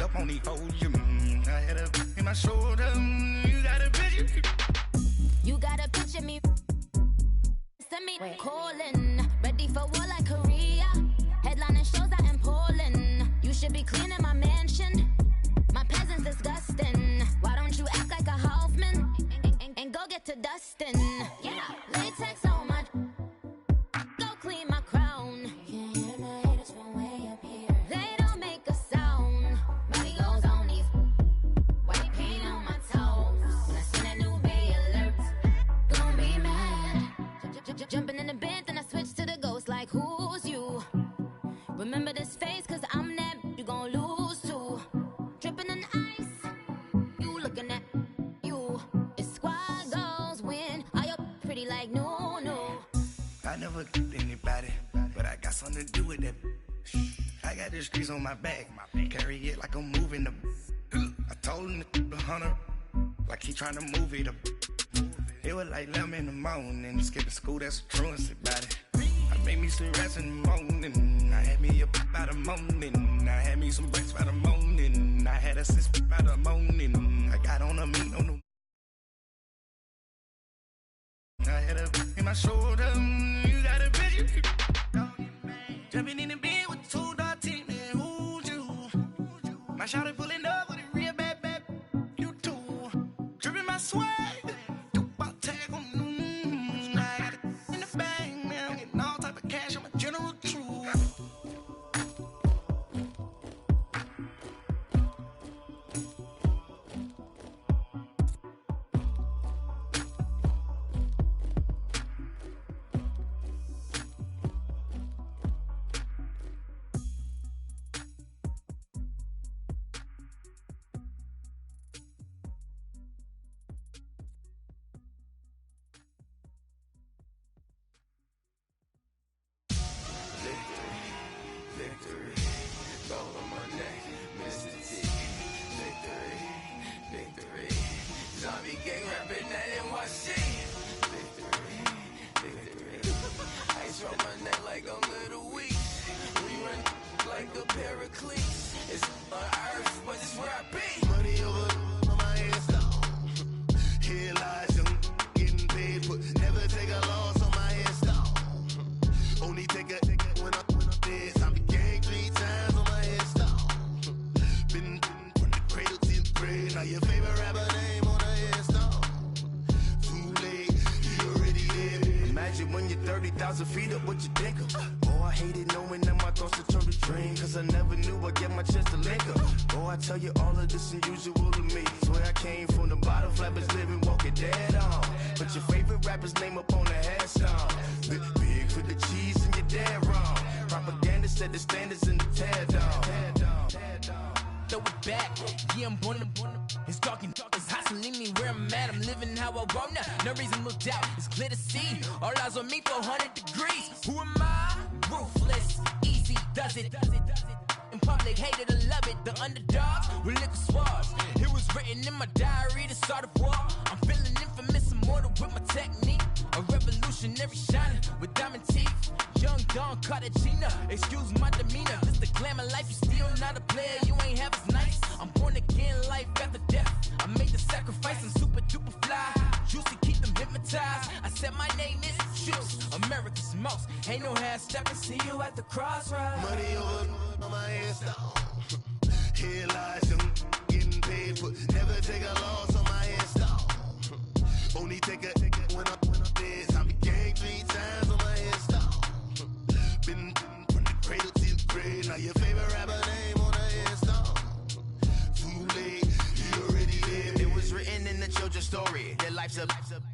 up on these hoes. I had a in my shoulder. You got a picture. You got a picture me. Send me calling. Ready for war like Korea. Headlining shows out in Poland. You should be cleaning my mansion. My peasants disgusting. Why don't you act like a Hoffman and go get to dustin'? Yeah, latex on my. Go clean my crown. You can hear my haters from way up here. They don't make a sound. Body goes on these. White paint on my toes. When I send that new Bay alert, gon' be mad. Jumping in the bed, then I switch to the ghost like who's you? Remember this face, cause I'm that you gon' lose too. Dripping in ice, you looking at you. It's squad goals win. Are you pretty like no, no? I never killed anybody, but I got something to do with that. I got the streets on my back, carry it like I'm moving the. I told him the hunter, like he trying to move it up. It was like 11 in the morning, skipping school, that's a truancy about it. I made me some rest in the morning, I had me a pop by the morning, I had me some breaks by the morning, I had a sis by the morning, I got on a meat on the. I had a in my shoulder, you got a picture. Jumping in the bed with 2 dark teeth, and who's you? My shawty pulling up with a real bad, you too. Dripping my swag.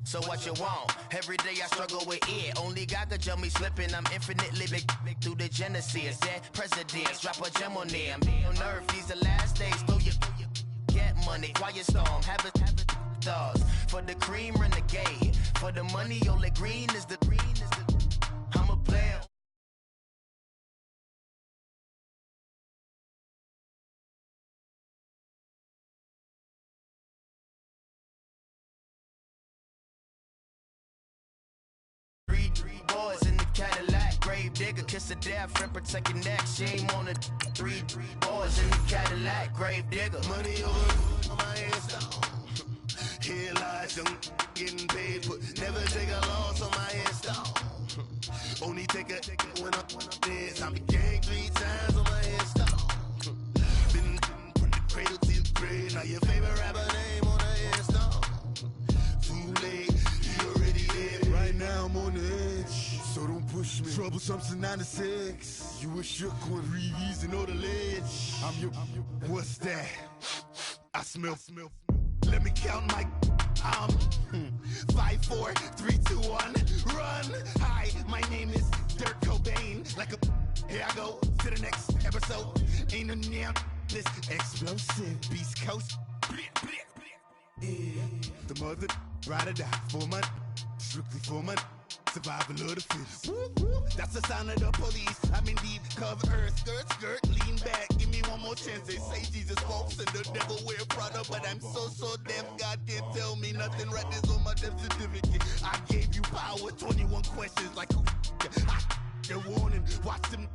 So what you want? Every day I struggle with it. Only God could jump me slipping. I'm infinitely big through the Genesis. Dead presidents, drop a gem on them. On earth, these the last days. Throw your get money. Quiet storm, have it stars. For the cream, renegade. For the money, only green is the I'm a player. Three boys in the Cadillac, gray grave digger, kiss of death, friend protect your neck. She ain't on the 3 boys in the Cadillac, grave digger. Money over on my headstone. Here lies young getting paid, but never take a loss on my headstone. Only take a when I'm dead. I'm gang 3 times on my headstone. Been from the cradle to the grave. Now your favorite rapper name on the headstone. Too late, you already dead. Right now I'm on the edge, so don't push me. Troublesome to 9 to 6. You a shook one, Reeves and all the ledge. I'm your, what's that? I smell. Let me count my 5, 4, 3, 2, 1, run. Hi, my name is Dirk Cobain. Like a here I go to the next episode. Ain't no damn this explosive Beast Coast. Yeah. The mother ride or die for my strictly for my survival of the fittest. That's the sound of the police. I'm in deep cover earth, skirt, lean back. Give me one more chance. They say Jesus walks and the devil wear Prada, but I'm so deaf. God can't tell me nothing. Right this on my death certificate. I gave you power. 21 questions like the warning. Watch them.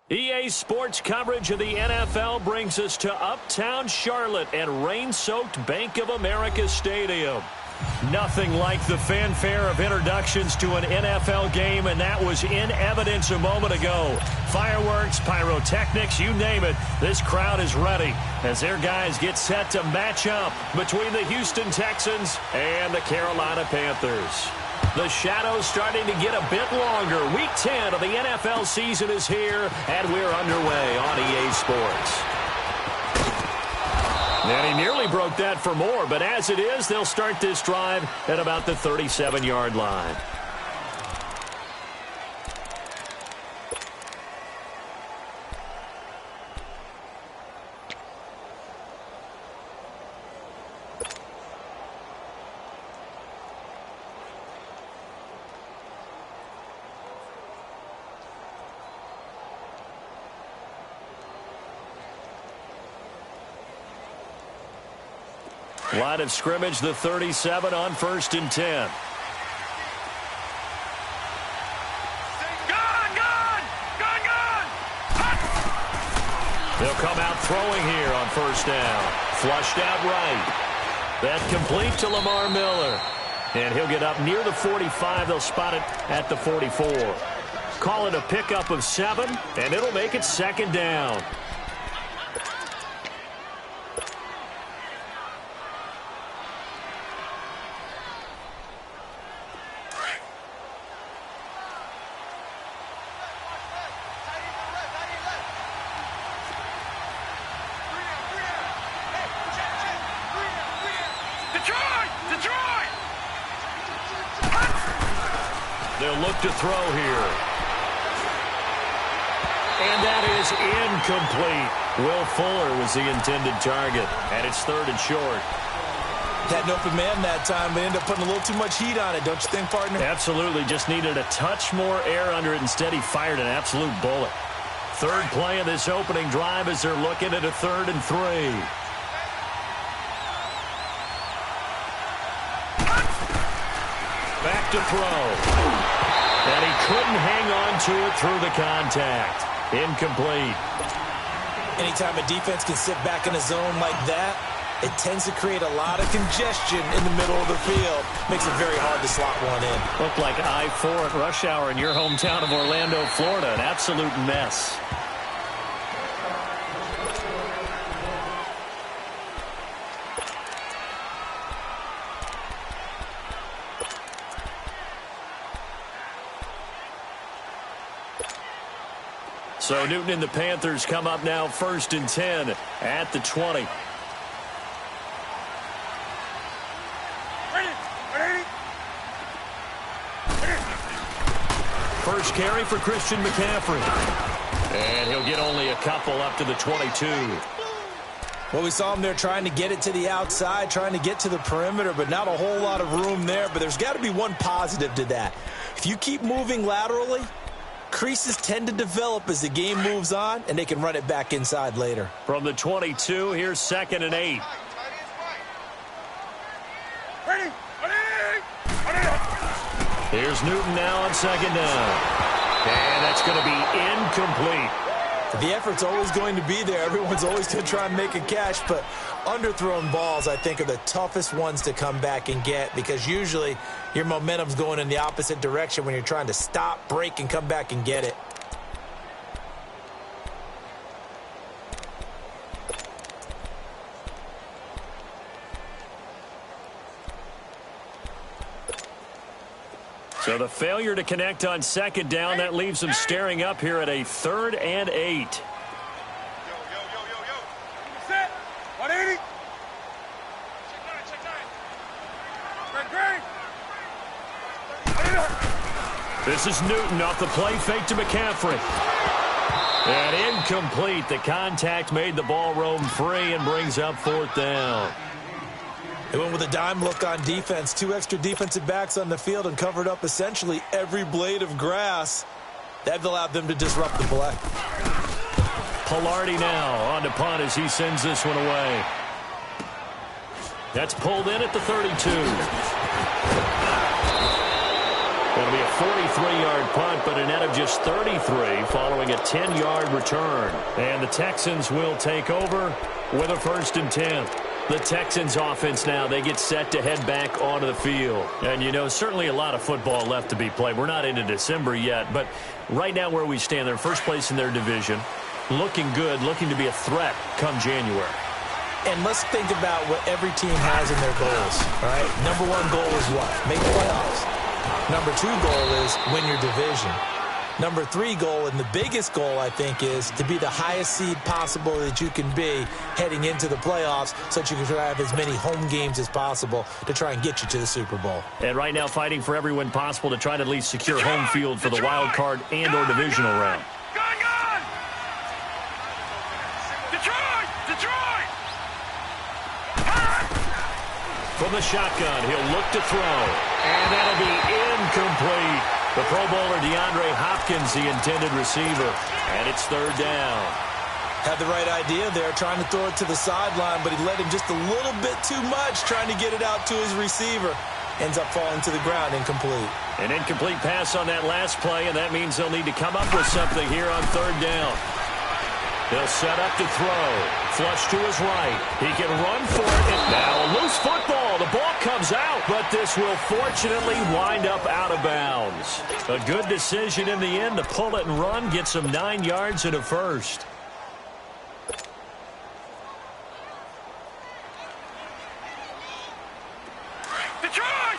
EA Sports coverage of the NFL brings us to Uptown Charlotte at rain-soaked Bank of America Stadium. Nothing like the fanfare of introductions to an NFL game, and that was in evidence a moment ago. Fireworks, pyrotechnics, you name it. This crowd is ready as their guys get set to match up between the Houston Texans and the Carolina Panthers. The shadow's starting to get a bit longer. Week 10 of the NFL season is here, and we're underway on EA Sports. And he nearly broke that for more, but as it is, they'll start this drive at about the 37-yard line. Line of scrimmage, the 37 on 1st and 10. They'll come out throwing here on 1st down. Flushed out right. That complete to Lamar Miller. And he'll get up near the 45. They'll spot it at the 44. Call it a pickup of 7, and it'll make it 2nd down. They'll look to throw here. And that is incomplete. Will Fuller was the intended target, and it's 3rd and short. Had an open man that time, but ended up putting a little too much heat on it, don't you think, partner? Absolutely. Just needed a touch more air under it. Instead, he fired an absolute bullet. 3rd play of this opening drive as they're looking at a 3rd and 3. Back to throw. And he couldn't hang on to it through the contact. Incomplete. Anytime a defense can sit back in a zone like that, it tends to create a lot of congestion in the middle of the field. Makes it very hard to slot one in. Looked like I-4 at rush hour in your hometown of Orlando, Florida. An absolute mess. So Newton and the Panthers come up now 1st and 10 at the 20. First carry for Christian McCaffrey. And he'll get only a couple up to the 22. Well, we saw him there trying to get it to the outside, trying to get to the perimeter, but not a whole lot of room there. But there's got to be one positive to that. If you keep moving laterally, creases tend to develop as the game moves on, and they can run it back inside later. From the 22, here's 2nd and 8. Here's Newton now on 2nd down. And that's going to be incomplete. The effort's always going to be there. Everyone's always going to try and make a catch, but underthrown balls, I think, are the toughest ones to come back and get because usually your momentum's going in the opposite direction when you're trying to stop, break, and come back and get it. So the failure to connect on second down, that leaves them staring up here at a 3rd and 8. Set. 180. Check 9. This is Newton off the play fake to McCaffrey. And incomplete. The contact made the ball roam free and brings up 4th down. They went with a dime look on defense. 2 extra defensive backs on the field and covered up essentially every blade of grass. That allowed them to disrupt the play. Pilardi now on to punt as he sends this one away. That's pulled in at the 32. That'll be a 43-yard punt, but a net of just 33 following a 10-yard return. And the Texans will take over with a 1st and 10. The Texans offense now, they get set to head back onto the field. And, you know, certainly a lot of football left to be played. We're not into December yet, but right now where we stand, they're first place in their division, looking good, looking to be a threat come January. And let's think about what every team has in their goals, all right? Number 1 goal is what? Make playoffs. Number 2 goal is win your division. Number 3 goal, and the biggest goal, I think, is to be the highest seed possible that you can be heading into the playoffs so that you can have as many home games as possible to try and get you to the Super Bowl. And right now fighting for every win possible to try to at least secure home field for the wild card and or divisional round. Gone! Detroit! From the shotgun, he'll look to throw. And that'll be incomplete. The Pro Bowler DeAndre Hopkins, the intended receiver. And it's 3rd down. Had the right idea there, trying to throw it to the sideline, but he let him just a little bit too much, trying to get it out to his receiver. Ends up falling to the ground, incomplete. An incomplete pass on that last play, and that means they'll need to come up with something here on 3rd down. They'll set up to throw. Flush to his right. He can run for it. And now a loose football. The ball comes out, but this will fortunately wind up out of bounds. A good decision in the end to pull it and run. Get some 9 yards and a 1st. Detroit!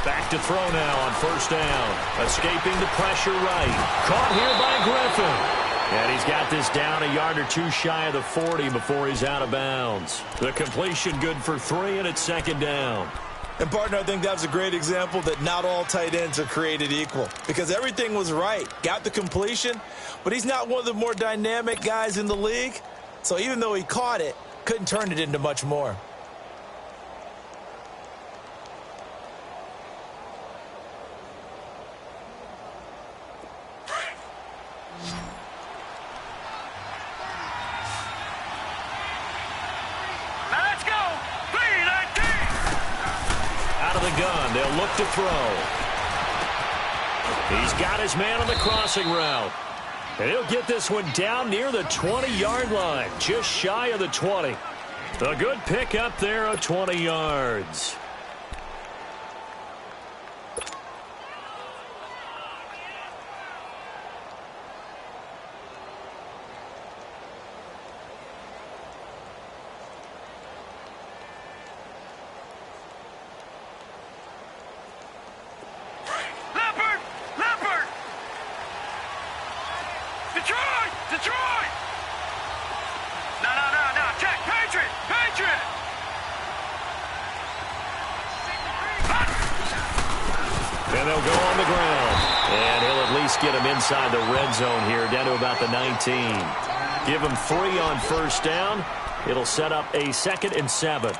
Back to throw now on 1st down. Escaping the pressure right. Caught here by Griffin. And he's got this down a yard or 2 shy of the 40 before he's out of bounds. The completion good for 3, and it's 2nd down. And, partner, I think that's a great example that not all tight ends are created equal because everything was right. Got the completion, but he's not one of the more dynamic guys in the league. So even though he caught it, couldn't turn it into much more. They'll look to throw. He's got his man on the crossing route. And he'll get this one down near the 20-yard line, just shy of the 20. A good pick up there of 20 yards. Detroit! No, check, Patriot! And they'll go on the ground. And he'll at least get him inside the red zone here, down to about the 19. Give him 3 on 1st down. It'll set up a 2nd and 7.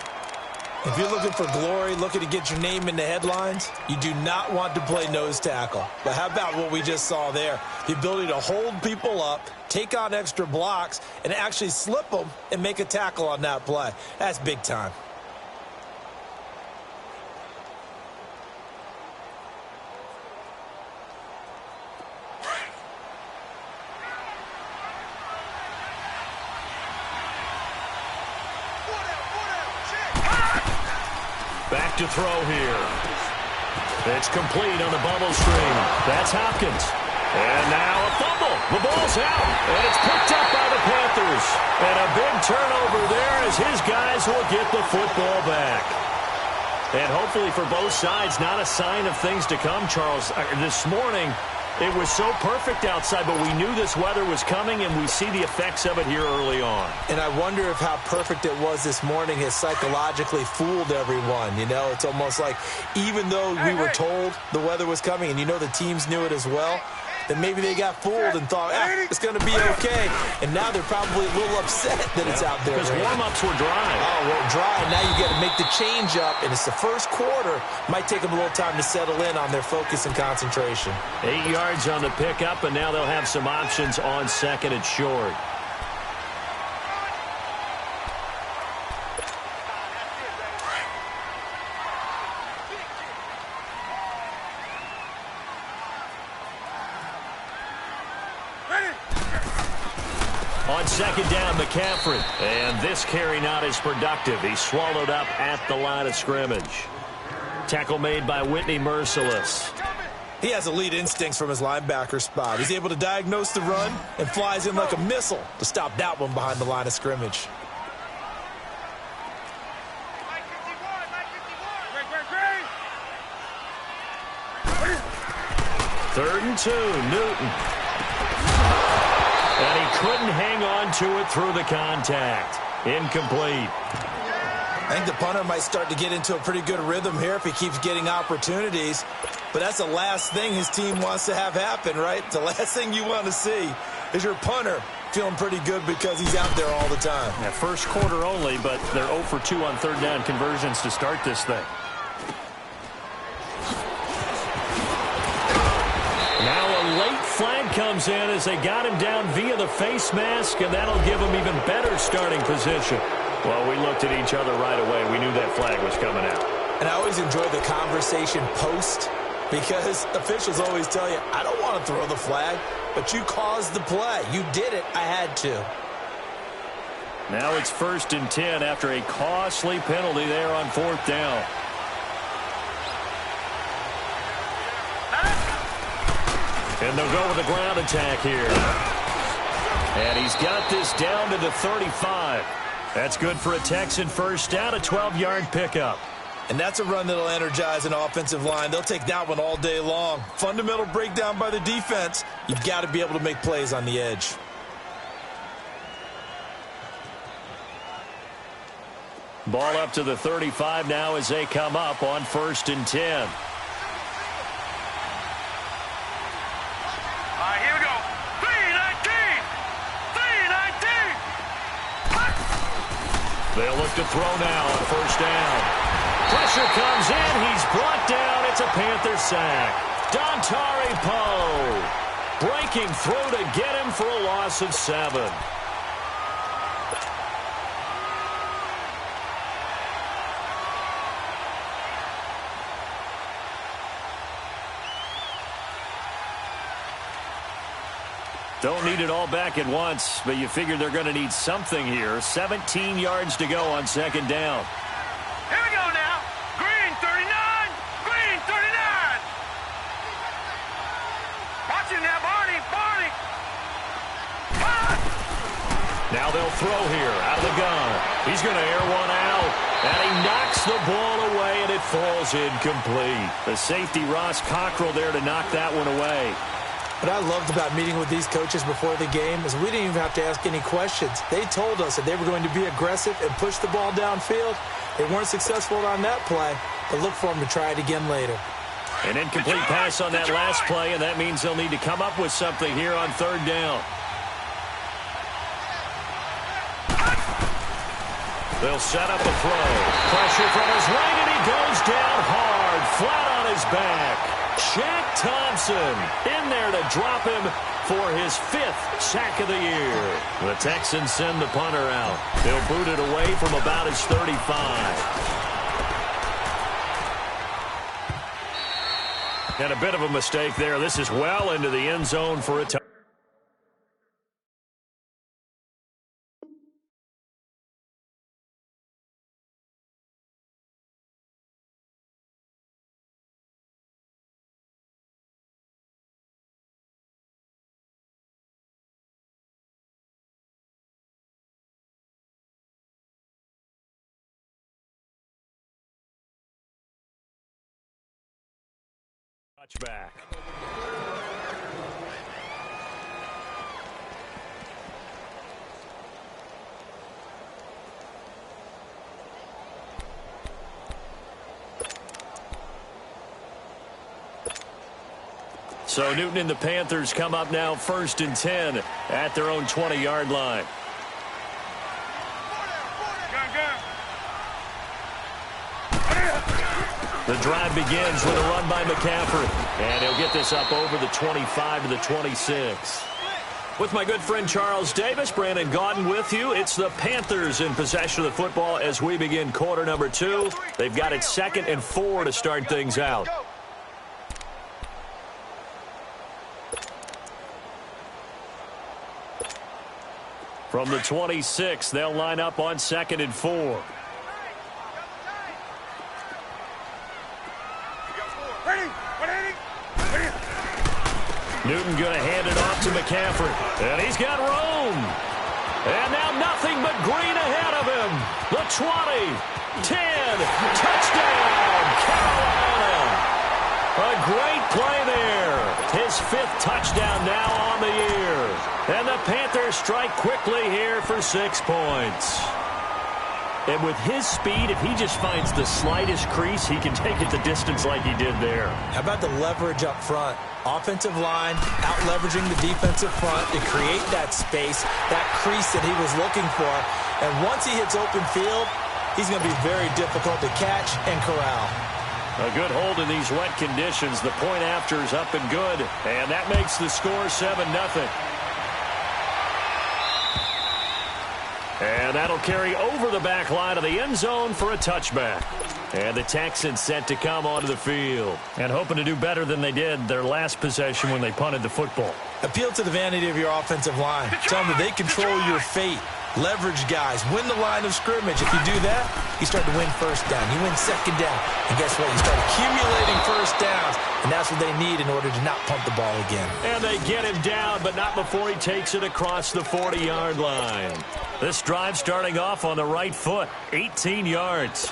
If you're looking for glory, looking to get your name in the headlines, you do not want to play nose tackle. But how about what we just saw there? The ability to hold people up, take on extra blocks, and actually slip them and make a tackle on that play. That's big time. Back to throw here. It's complete on the bubble screen. That's Hopkins. And now a fumble. The ball's out. And it's picked up by the Panthers. And a big turnover there as his guys will get the football back. And hopefully for both sides, not a sign of things to come, Charles. This morning, it was so perfect outside, but we knew this weather was coming, and we see the effects of it here early on. And I wonder if how perfect it was this morning has psychologically fooled everyone. You know, it's almost like even though we were told the weather was coming, and you know the teams knew it as well, then maybe they got fooled and thought, it's going to be okay. And now they're probably a little upset that it's out there. Because warm-ups were dry. Oh, well, dry. Now you got to make the change up, and it's the first quarter. Might take them a little time to settle in on their focus and concentration. 8 yards on the pickup, and now they'll have some options on second and short. On second down, McCaffrey. And this carry not as productive. He's swallowed up at the line of scrimmage. Tackle made by Whitney Merciless. He has elite instincts from his linebacker spot. He's able to diagnose the run and flies in like a missile to stop that one behind the line of scrimmage. Third and 2, Newton. And he couldn't hang on to it through the contact. Incomplete. I think the punter might start to get into a pretty good rhythm here if he keeps getting opportunities. But that's the last thing his team wants to have happen, right? The last thing you want to see is your punter feeling pretty good because he's out there all the time. Yeah, first quarter only, but they're 0 for 2 on third down conversions to start this thing. Now a late flag comes in as they got him down via the face mask, and that'll give him even better starting position. Well, we looked at each other right away. We knew that flag was coming out. And I always enjoy the conversation post because officials always tell you, I don't want to throw the flag, but you caused the play. You did it. I had to. Now it's 1st and 10 after a costly penalty there on 4th down. And they'll go with a ground attack here. And he's got this down to the 35. That's good for a Texan first down, a 12-yard pickup. And that's a run that'll energize an offensive line. They'll take that one all day long. Fundamental breakdown by the defense. You've got to be able to make plays on the edge. Ball up to the 35 now as they come up on 1st and 10. Here we go. 3-19. 3-19. They'll look to throw now on 1st down. Pressure comes in. He's brought down. It's a Panther sack. Dontari Poe breaking through to get him for a loss of 7. Don't need it all back at once, but you figure they're going to need something here. 17 yards to go on 2nd down. Here we go now. Green 39. Green 39. Watch it now, Barney. Barney. Now they'll throw here out of the gun. He's going to air one out, and he knocks the ball away, and it falls incomplete. The safety, Ross Cockrell, there to knock that one away. What I loved about meeting with these coaches before the game is we didn't even have to ask any questions. They told us that they were going to be aggressive and push the ball downfield. They weren't successful on that play, but look for them to try it again later. An incomplete pass on that last play, and that means they'll need to come up with something here on 3rd down. They'll set up a throw. Pressure from his right, and he goes down hard, flat on his back. Shaq Thompson in there to drop him for his 5th sack of the year. The Texans send the punter out. They'll boot it away from about his 35. And a bit of a mistake there. This is well into the end zone for a touchdown. Touchback. So Newton and the Panthers come up now 1st and 10 at their own 20-yard line. The drive begins with a run by McCaffrey, and he'll get this up over the 25 to the 26. With my good friend Charles Davis, Brandon Gaudin with you. It's the Panthers in possession of the football as we begin quarter number 2. They've got it 2nd and 4 to start things out. From the 26, they'll line up on 2nd and 4. Newton going to hand it off to McCaffrey. And he's got room. And now nothing but green ahead of him. The 20, 10, touchdown, Carolina. A great play there. His 5th touchdown now on the year. And the Panthers strike quickly here for 6 points. And with his speed, if he just finds the slightest crease, he can take it the distance like he did there. How about the leverage up front? Offensive line out-leveraging the defensive front to create that space, that crease that he was looking for. And once he hits open field, he's going to be very difficult to catch and corral. A good hold in these wet conditions. The point after is up and good. And that makes the score 7-0. And that'll carry over the back line of the end zone for a touchback. And the Texans set to come onto the field. And hoping to do better than they did their last possession when they punted the football. Appeal to the vanity of your offensive line. Tell them that they control your fate. Leverage guys. Win the line of scrimmage. If you do that, you start to win first down. You win second down. And guess what? You start accumulating first downs. And that's what they need in order to not punt the ball again. And they get him down, but not before he takes it across the 40-yard line. This drive starting off on the right foot. 18 yards.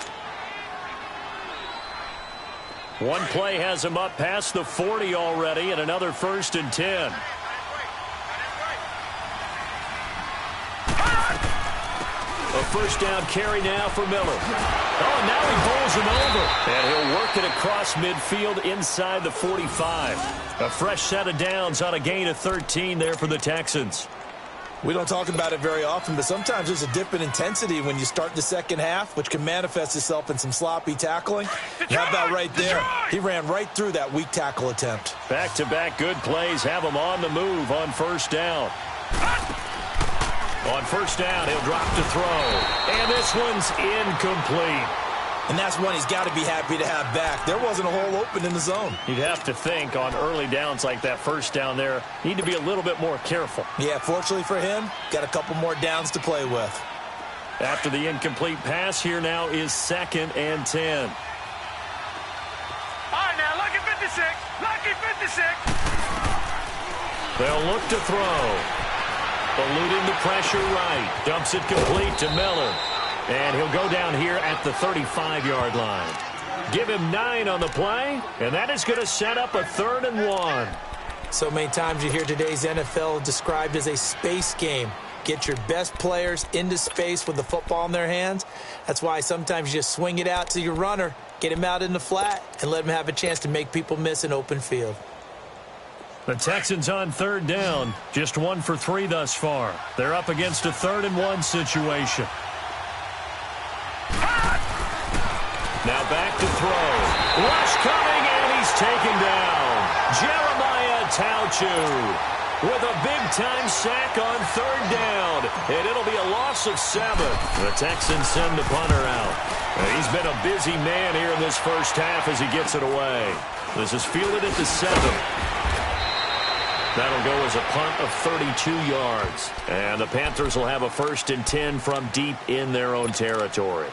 One play has him up past the 40 already, and another 1st and 10. A first down carry now for Miller. Oh, and now he bowls him over. And he'll work it across midfield inside the 45. A fresh set of downs on a gain of 13 there for the Texans. We don't talk about it very often, but sometimes there's a dip in intensity when you start the second half, which can manifest itself in some sloppy tackling. How about right there? He ran right through that weak tackle attempt. Back-to-back good plays have him on the move on first down. On first down, he'll drop to throw. And this one's incomplete. And that's one he's got to be happy to have back. There wasn't a hole open in the zone. You'd have to think on early downs like that first down there, need to be a little bit more careful. Yeah, fortunately for him, got a couple more downs to play with. After the incomplete pass, here now is 2nd and 10. All right, now, lucky 56. Lucky 56. They'll look to throw. Eluding the pressure right. Dumps it complete to Miller. And he'll go down here at the 35-yard line. Give him 9 on the play, and that is going to set up a 3rd and 1. So many times you hear today's NFL described as a space game. Get your best players into space with the football in their hands. That's why sometimes you just swing it out to your runner, get him out in the flat, and let him have a chance to make people miss an open field. The Texans on 3rd down, just 1 for 3 thus far. They're up against a 3rd and 1 situation. Now back to throw. Rush coming, and he's taken down. Jeremiah Tauchu with a big-time sack on third down. And it'll be a loss of 7. The Texans send the punter out. And he's been a busy man here in this first half as he gets it away. This is fielded at the 7. That'll go as a punt of 32 yards. And the Panthers will have a 1st and 10 from deep in their own territory.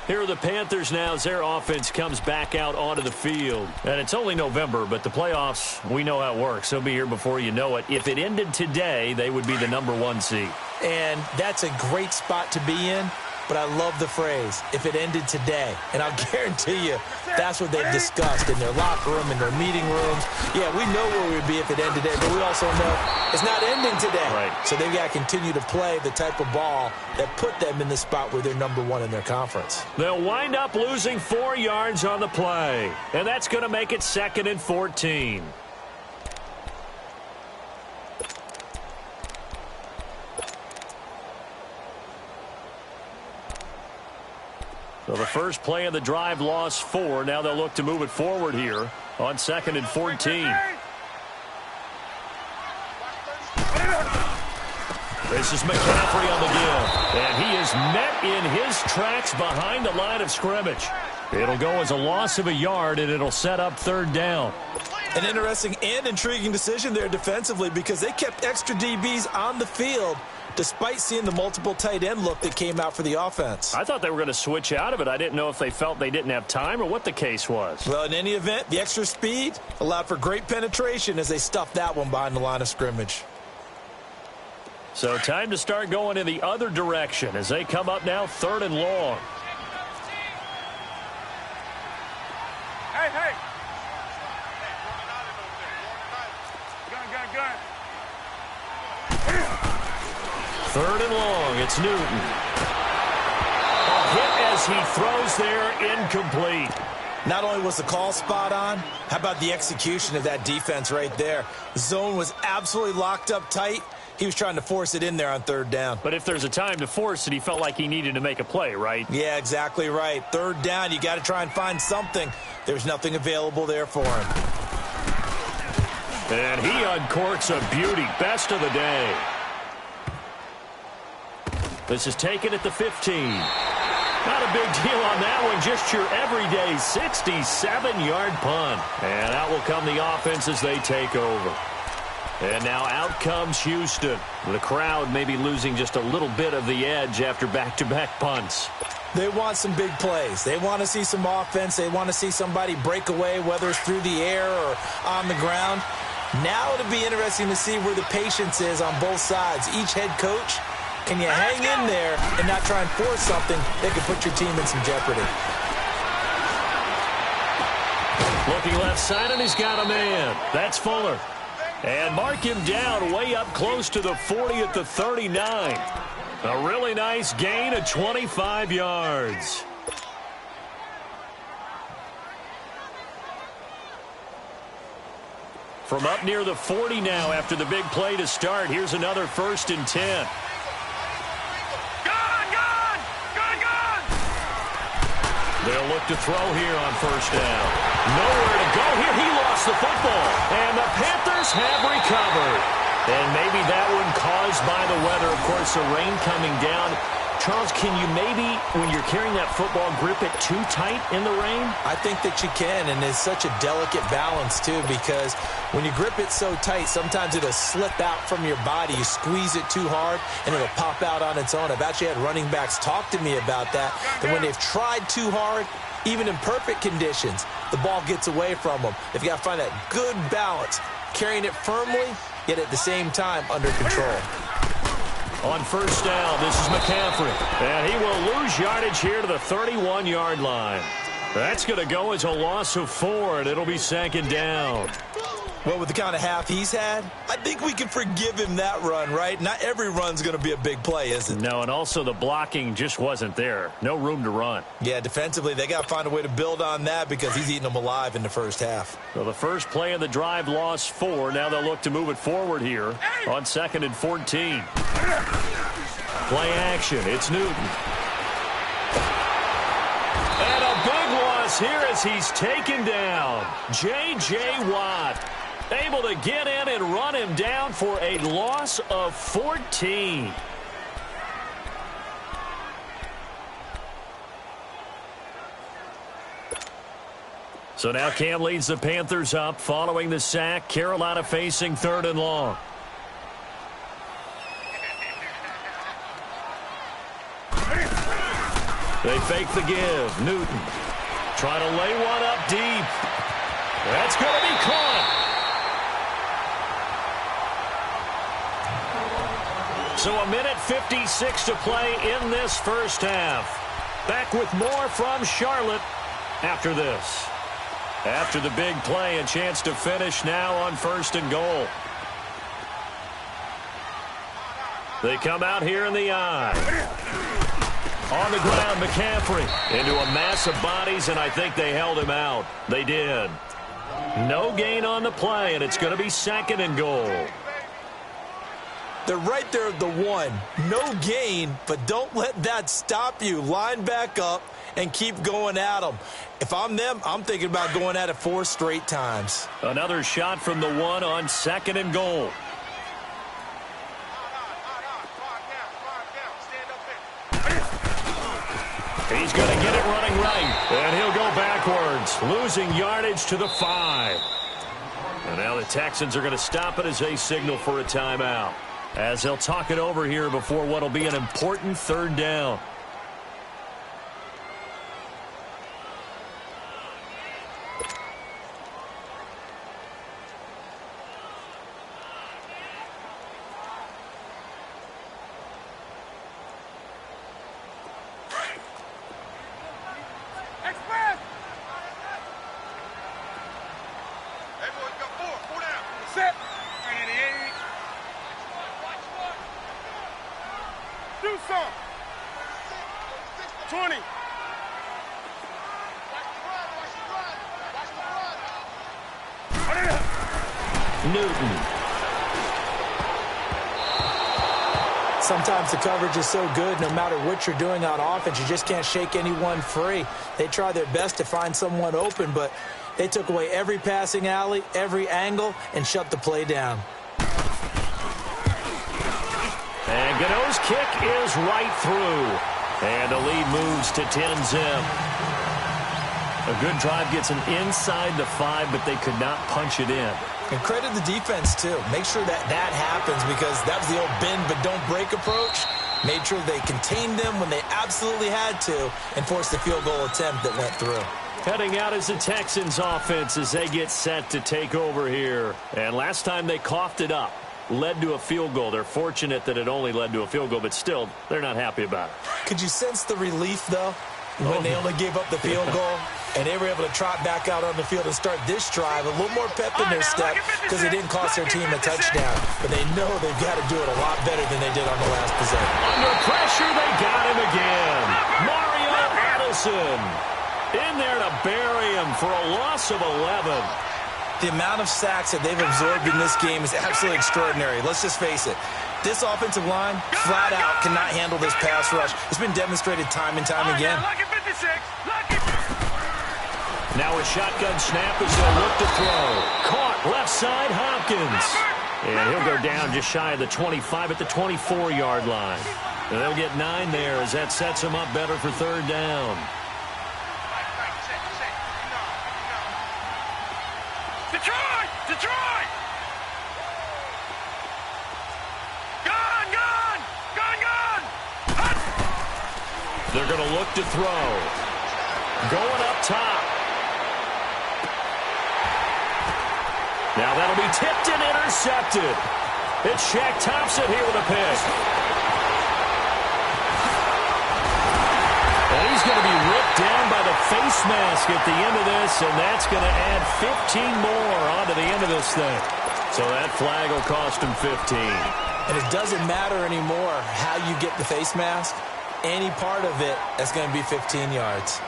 Here are the Panthers now as their offense comes back out onto the field. And it's only November, but the playoffs, we know how it works. They'll be here before you know it. If it ended today, they would be the #1 seed. And that's a great spot to be in. But I love the phrase, if it ended today. And I'll guarantee you, that's what they've discussed in their locker room, in their meeting rooms. Yeah, we know where we'd be if it ended today, but we also know it's not ending today. Right. So they've got to continue to play the type of ball that put them in the spot where they're #1 in their conference. They'll wind up losing 4 yards on the play. And that's going to make it 2nd and 14. So the first play of the drive lost 4. Now they'll look to move it forward here on 2nd and 14. This is McCaffrey on the give. And he is met in his tracks behind the line of scrimmage. It'll go as a loss of a yard, and it'll set up 3rd down. An interesting and intriguing decision there defensively because they kept extra DBs on the field despite seeing the multiple tight end look that came out for the offense. I thought they were going to switch out of it. I didn't know if they felt they didn't have time or what the case was. Well, in any event, the extra speed allowed for great penetration as they stuffed that one behind the line of scrimmage. So time to start going in the other direction as they come up now 3rd and long. Hey. Gun. 3rd and long. It's Newton. A hit as he throws there, incomplete. Not only was the call spot on, how about the execution of that defense right there? The zone was absolutely locked up tight. He was trying to force it in there on 3rd down. But if there's a time to force it, he felt like he needed to make a play, right? Yeah, exactly right. 3rd down, you got to try and find something. There's nothing available there for him. And he uncorks a beauty. Best of the day. This is taken at the 15. Not a big deal on that one. Just your everyday 67-yard punt. And out will come the offense as they take over. And now out comes Houston. The crowd may be losing just a little bit of the edge after back-to-back punts. They want some big plays. They want to see some offense. They want to see somebody break away, whether it's through the air or on the ground. Now it'll be interesting to see where the patience is on both sides. Each head coach, can you hang in there and not try and force something that could put your team in some jeopardy? Looking left side, and he's got a man. That's Fuller. And mark him down way up close to the 40 at the 39. A really nice gain of 25 yards. From up near the 40 now after the big play to start. Here's another 1st and 10. They'll look to throw here on 1st down. Nowhere to go here. He lost the football. And the Panthers have recovered. And maybe that one caused by the weather. Of course, the rain coming down. Charles, can you maybe, when you're carrying that football, grip it too tight in the rain? I think that you can, and it's such a delicate balance, too, because when you grip it so tight, sometimes it'll slip out from your body. You squeeze it too hard, and it'll pop out on its own. I've actually had running backs talk to me about that when they've tried too hard, even in perfect conditions, the ball gets away from them. They've got to find that good balance, carrying it firmly, yet at the same time under control. On 1st down, this is McCaffrey. And he will lose yardage here to the 31-yard line. That's going to go as a loss of 4, and it'll be 2nd down. Well, with the kind of half he's had, I think we can forgive him that run, right? Not every run's going to be a big play, is it? No, and also the blocking just wasn't there. No room to run. Yeah, defensively, they got to find a way to build on that because he's eating them alive in the first half. So the first play of the drive lost 4. Now they'll look to move it forward here on 2nd and 14. Play action. It's Newton. And a big loss here as he's taken down. J.J. Watt able to get in and run him down for a loss of 14. So now Cam leads the Panthers up following the sack. Carolina facing 3rd and long. They fake the give. Newton trying to lay one up deep. That's going to be caught. So a minute 56 to play in this first half. Back with more from Charlotte after this. After the big play, a chance to finish now on 1st and goal. They come out here in the eye. On the ground, McCaffrey into a mass of bodies, and I think they held him out. They did. No gain on the play, and it's going to be 2nd and goal. They're right there at the 1. No gain, but don't let that stop you. Line back up and keep going at them. If I'm them, I'm thinking about going at it 4 straight times. Another shot from the 1 on 2nd and goal. He's going to get it running right, and he'll go backwards, losing yardage to the 5. And now the Texans are going to stop it as they signal for a timeout, as they'll talk it over here before what will be an important 3rd down. Newton. Sometimes the coverage is so good, no matter what you're doing on offense, you just can't shake anyone free. They try their best to find someone open, but they took away every passing alley, every angle, and shut the play down. And Gano's kick is right through. And the lead moves to 10-zip. A good drive gets them inside the 5, but they could not punch it in. And credit the defense, too. Make sure that happens, because that was the old bend but don't break approach. Made sure they contained them when they absolutely had to and forced the field goal attempt that went through. Heading out is the Texans offense as they get set to take over here. And last time they coughed it up, led to a field goal. They're fortunate that it only led to a field goal, but still, they're not happy about it. Could you sense the relief, though, when they only gave up the field goal? And they were able to trot back out on the field and start this drive a little more pep in their step, because it didn't cost their team a touchdown. But they know they've got to do it a lot better than they did on the last possession. Under pressure, they got him again. Mario Addison in there to bury him for a loss of 11. The amount of sacks that they've absorbed in this game is absolutely extraordinary. Let's just face it. This offensive line, flat out, cannot handle this pass rush. It's been demonstrated time and time again. Now a shotgun snap as they'll look to throw. Caught left side, Hopkins. And he'll go down just shy of the 25 at the 24-yard line. And they'll get 9 there as that sets them up better for 3rd down. Detroit! Detroit! Gun! Gun! Gun! Gun! They're going to look to throw. Going up top. Now that'll be tipped and intercepted. It's Shaq Thompson here with a pick. And he's going to be ripped down by the face mask at the end of this, and that's going to add 15 more onto the end of this thing. So that flag will cost him 15. And it doesn't matter anymore how you get the face mask. Any part of it, that's going to be 15 yards.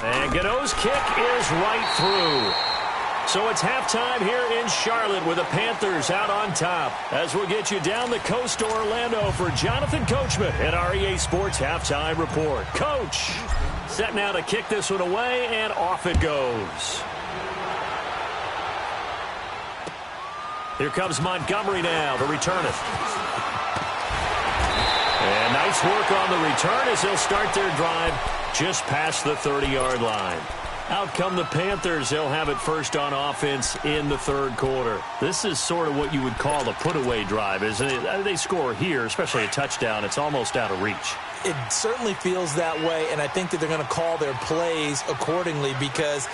And Gano's kick is right through. So it's halftime here in Charlotte with the Panthers out on top. As we'll get you down the coast to Orlando for Jonathan Coachman at our EA Sports Halftime Report. Coach, set now to kick this one away, and off it goes. Here comes Montgomery now to return it. And nice work on the return as they'll start their drive just past the 30-yard line. Out come the Panthers. They'll have it first on offense in the third quarter. This is sort of what you would call a put-away drive, isn't it? They score here, especially a touchdown. It's almost out of reach. It certainly feels that way, and I think that they're going to call their plays accordingly because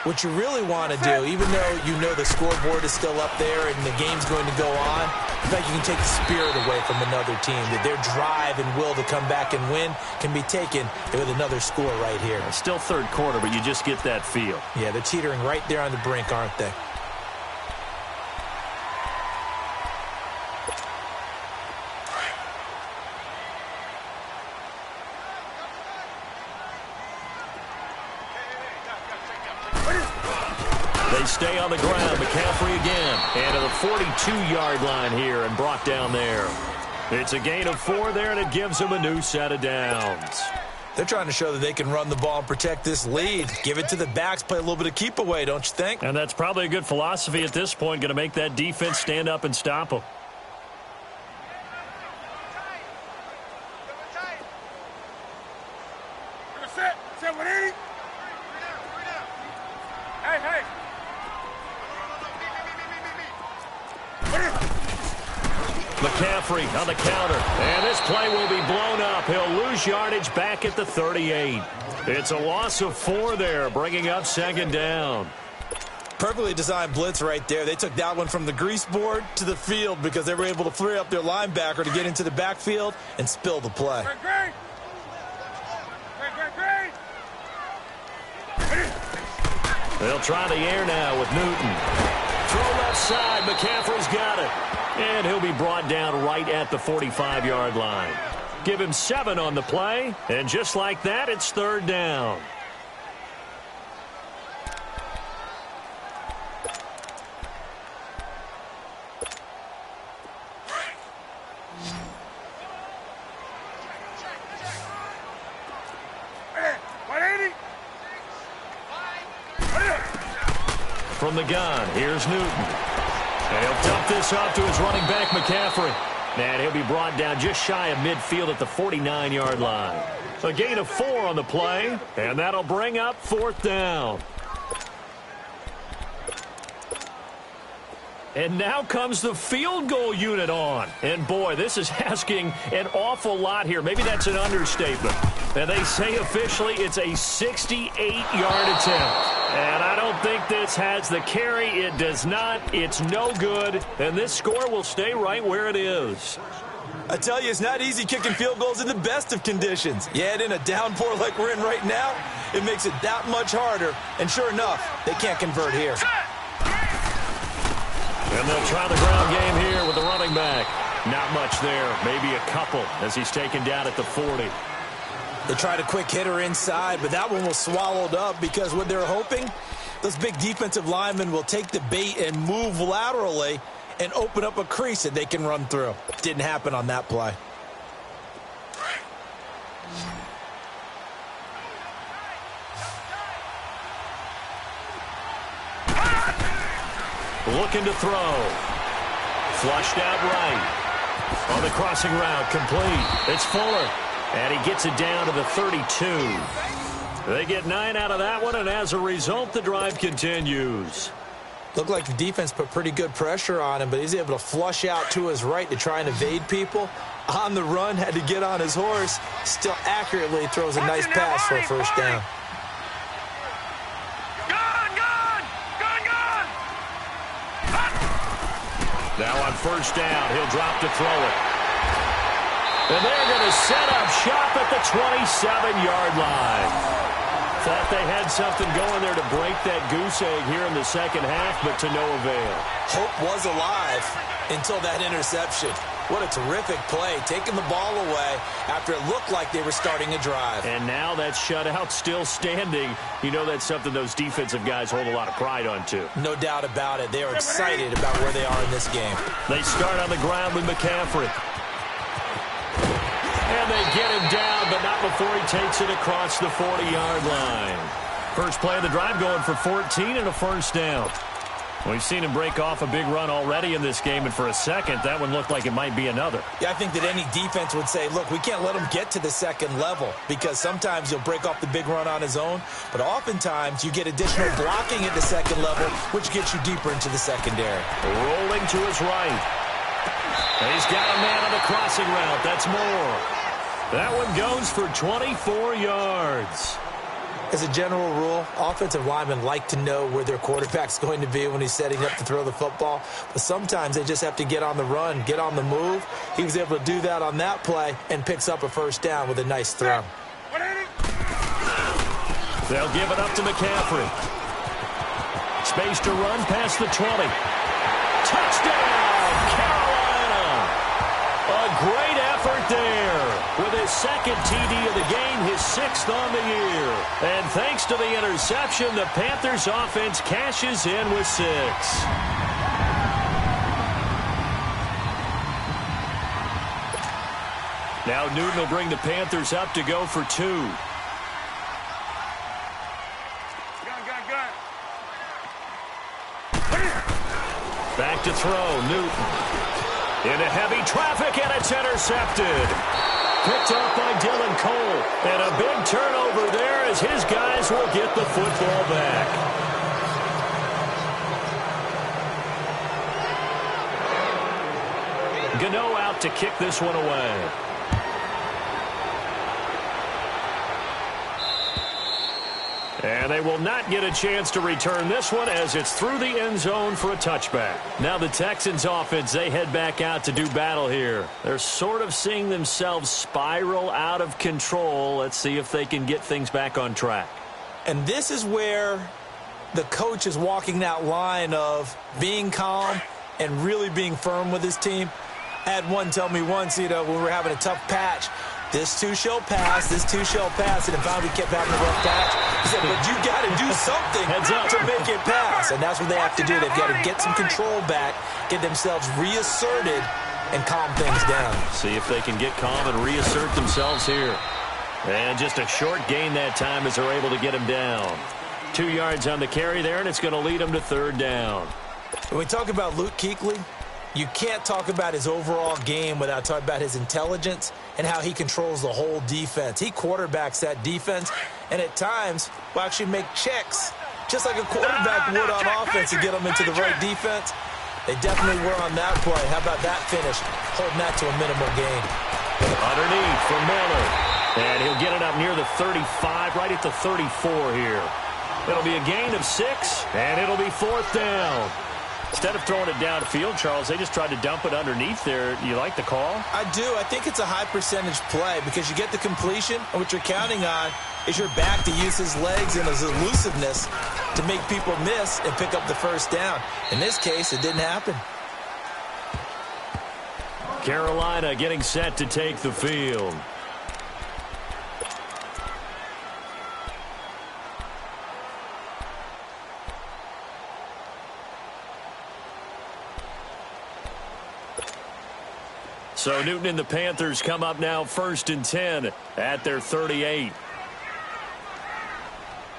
what you really want to do, even though you know the scoreboard is still up there and the game's going to go on, in fact, you can take the spirit away from another team, that their drive and will to come back and win can be taken with another score right here. It's still third quarter, but you just get that feel. Yeah, they're teetering right there on the brink, aren't they? They stay on the ground. McCaffrey again. And to the 42-yard line here and brought down there. It's a gain of 4 there, and it gives them a new set of downs. They're trying to show that they can run the ball and protect this lead. Give it to the backs, play a little bit of keep away, don't you think? And that's probably a good philosophy at this point, going to make that defense stand up and stop them. McCaffrey on the counter, and this play will be blown up. He'll lose yardage back at the 38. It's a loss of 4 there, bringing up second down. Perfectly designed blitz right there. They took that one from the grease board to the field because they were able to free up their linebacker to get into the backfield and spill the play. They'll try the air now with Newton. Throw left side. McCaffrey's got it. And he'll be brought down right at the 45-yard line. Give him 7 on the play, and just like that, it's third down. From the gun, here's Newton. And he'll dump this off to his running back, McCaffrey. And he'll be brought down just shy of midfield at the 49-yard line. A gain of 4 on the play, and that'll bring up fourth down. And now comes the field goal unit on. And, boy, this is asking an awful lot here. Maybe that's an understatement. And they say officially it's a 68-yard attempt. And I don't think this has the carry. It does not. It's no good. And this score will stay right where it is. I tell you, it's not easy kicking field goals in the best of conditions. Yet in a downpour like we're in right now, it makes it that much harder. And sure enough, they can't convert here. And they'll try the ground game here with the running back. Not much there. Maybe a couple as he's taken down at the 40. They tried a quick hitter inside, but that one was swallowed up because what they're hoping, those big defensive linemen will take the bait and move laterally and open up a crease that they can run through. Didn't happen on that play. Looking to throw. Flushed out right. On the crossing route, complete. It's Fuller. And he gets it down to the 32. They get 9 out of that one, and as a result, the drive continues. Looked like the defense put pretty good pressure on him, but he's able to flush out to his right to try and evade people. On the run, had to get on his horse. Still accurately throws a nice pass for a first down. Now on first down, he'll drop to throw it. And they're going to set up shop at the 27-yard line. Thought they had something going there to break that goose egg here in the second half, but to no avail. Hope was alive until that interception. What a terrific play, taking the ball away after it looked like they were starting a drive. And now that shutout still standing. You know that's something those defensive guys hold a lot of pride on, too. No doubt about it. They are excited about where they are in this game. They start on the ground with McCaffrey. And they get him down, but not before he takes it across the 40-yard line. First play of the drive going for 14 and a first down. We've seen him break off a big run already in this game, and for a second, that one looked like it might be another. Yeah, I think that any defense would say, look, we can't let him get to the second level because sometimes he'll break off the big run on his own, but oftentimes you get additional blocking at the second level, which gets you deeper into the secondary. Rolling to his right. He's got a man on the crossing route. That's Moore. That one goes for 24 yards. As a general rule, offensive linemen like to know where their quarterback's going to be when he's setting up to throw the football. But sometimes they just have to get on the run, get on the move. He was able to do that on that play and picks up a first down with a nice throw. They'll give it up to McCaffrey. Space to run past the 20. Touchdown, Carolina! A great effort there. With his second TD of the game, his 6th on the year. And thanks to the interception, the Panthers offense cashes in with 6. Now Newton will bring the Panthers up to go for 2. Back to throw, Newton. Into heavy traffic, and it's intercepted. Picked off by Dylan Cole. And a big turnover there as his guys will get the football back. Gano out to kick this one away. And they will not get a chance to return this one as it's through the end zone for a touchback. Now the Texans offense, they head back out to do battle here. They're sort of seeing themselves spiral out of control. Let's see if they can get things back on track. And this is where the coach is walking that line of being calm and really being firm with his team. I had one tell me once, when we were having a tough patch, this too shall pass, this too shall pass, and if we kept having a rough patch, he said, but you got to do something to make it pass, and that's what they have to do. They've got to get some control back, get themselves reasserted, and calm things down. See if they can get calm and reassert themselves here. And just a short gain that time as they're able to get him down. 2 yards on the carry there, and it's going to lead them to 3rd down. When we talk about Luke Kuechly, you can't talk about his overall game without talking about his intelligence and how he controls the whole defense. He quarterbacks that defense, and at times will actually make checks, just like a quarterback would on offense to get them into the right defense. They definitely were on that play. How about that finish, holding that to a minimal gain. Underneath for Miller, and he'll get it up near the 35, right at the 34 here. It'll be a gain of 6, and it'll be 4th down. Instead of throwing it downfield, Charles, they just tried to dump it underneath there. Do you like the call? I do. I think it's a high-percentage play because you get the completion, and what you're counting on is your back to use his legs and his elusiveness to make people miss and pick up the first down. In this case, it didn't happen. Carolina getting set to take the field. So Newton and the Panthers come up now 1st and 10 at their 38.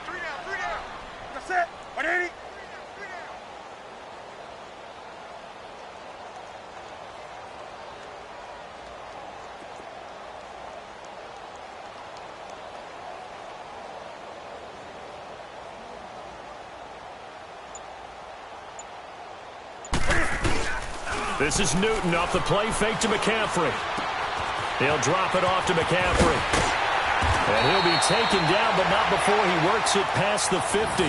3 down. That's it. 180. This is Newton off the play fake to McCaffrey. He'll drop it off to McCaffrey. And he'll be taken down, but not before he works it past the 50.